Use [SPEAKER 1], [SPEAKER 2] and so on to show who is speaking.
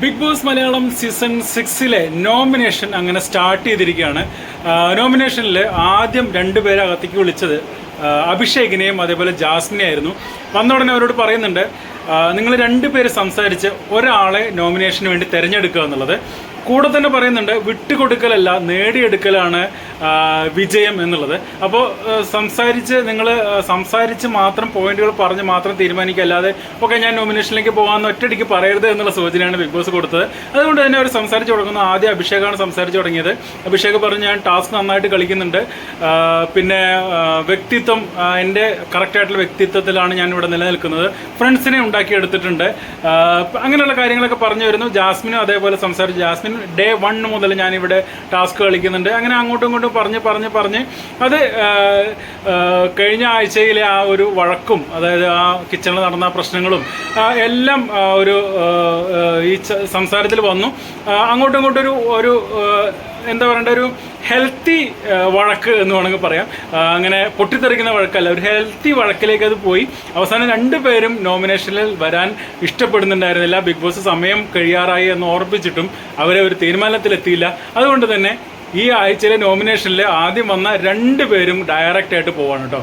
[SPEAKER 1] Big Boss Malayalam season 6 nomination അങ്ങനെ start ചെയ്തിരിക്കുകയാണ്. നോമിനേഷനിൽ ആദ്യം 2 പേരെ അകത്തേക്ക് വിളിച്ചത് അഭിഷേകിനെയും അതേപോലെ ജാസ്മിനെയായിരുന്നു. വന്ന ഉടനെ അവരോട് പറയുന്നുണ്ട്, നിങ്ങൾ 2 പേര് സംസാരിച്ച് ഒരാളെ നോമിനേഷന് വേണ്ടി തിരഞ്ഞെടുക്കുക എന്നുള്ളത്. കൂടെ തന്നെ പറയുന്നുണ്ട്, വിട്ടുകൊടുക്കലല്ല നേടിയെടുക്കലാണ് വിജയം എന്നുള്ളത്. അപ്പോൾ നിങ്ങൾ സംസാരിച്ച് മാത്രം പോയിന്റുകൾ പറഞ്ഞ് മാത്രം തീരുമാനിക്കുക, അല്ലാതെ ഓക്കെ ഞാൻ നോമിനേഷനിലേക്ക് പോകാമെന്ന് ഒറ്റയടിക്ക് പറയരുത് എന്നുള്ള സൂചനയാണ് ബിഗ് ബോസ് കൊടുത്തത്. അതുകൊണ്ട് തന്നെ അവർ സംസാരിച്ച് തുടങ്ങുന്നത് ആദ്യം അഭിഷേകാണ് സംസാരിച്ച് തുടങ്ങിയത്. അഭിഷേക് പറഞ്ഞു, ഞാൻ ടാസ്ക് നന്നായിട്ട് കളിക്കുന്നുണ്ട്, പിന്നെ വ്യക്തിത്വം എൻ്റെ കറക്റ്റായിട്ടുള്ള വ്യക്തിത്വത്തിലാണ് ഞാൻ ഇവിടെ നിലനിൽക്കുന്നത്, ഫ്രണ്ട്സിനെ ഉണ്ടാക്കിയെടുത്തിട്ടുണ്ട്, അങ്ങനെയുള്ള കാര്യങ്ങളൊക്കെ പറഞ്ഞു വരുന്നു. ജാസ്മിനും അതേപോലെ സംസാരിച്ചു. ജാസ്മിൻ ഡേ 1 മുതൽ ഞാനിവിടെ ടാസ്ക് കളിക്കുന്നുണ്ട്, അങ്ങനെ അങ്ങോട്ടും ഇങ്ങോട്ടും പറഞ്ഞ് അത് കഴിഞ്ഞ ആഴ്ചയിലെ ആ ഒരു വഴക്കും, അതായത് ആ കിച്ചണിൽ നടന്ന പ്രശ്നങ്ങളും എല്ലാം ഒരു ഈ സംസാരത്തിൽ വന്നു. അങ്ങോട്ടും ഇങ്ങോട്ടും ഒരു എന്താ പറയണ്ട, ഒരു ഹെൽത്തി വഴക്ക് എന്ന് വേണമെങ്കിൽ പറയാം. അങ്ങനെ പൊട്ടിത്തെറിക്കുന്ന വഴക്കല്ല, ഒരു ഹെൽത്തി വഴക്കിലേക്ക് അത് പോയി. അവസാനം 2 പേരും നോമിനേഷനിൽ വരാൻ ഇഷ്ടപ്പെടുന്നുണ്ടായിരുന്നില്ല. ബിഗ് ബോസ് സമയം കഴിയാറായി എന്ന് ഓർപ്പിച്ചിട്ടും അവരെ ഒരു തീരുമാനത്തിലെത്തിയില്ല. അതുകൊണ്ട് തന്നെ ഈ ആഴ്ചയിലെ നോമിനേഷനിൽ ആദ്യം വന്ന 2 പേരും ഡയറക്റ്റായിട്ട് പോവാണ് കേട്ടോ.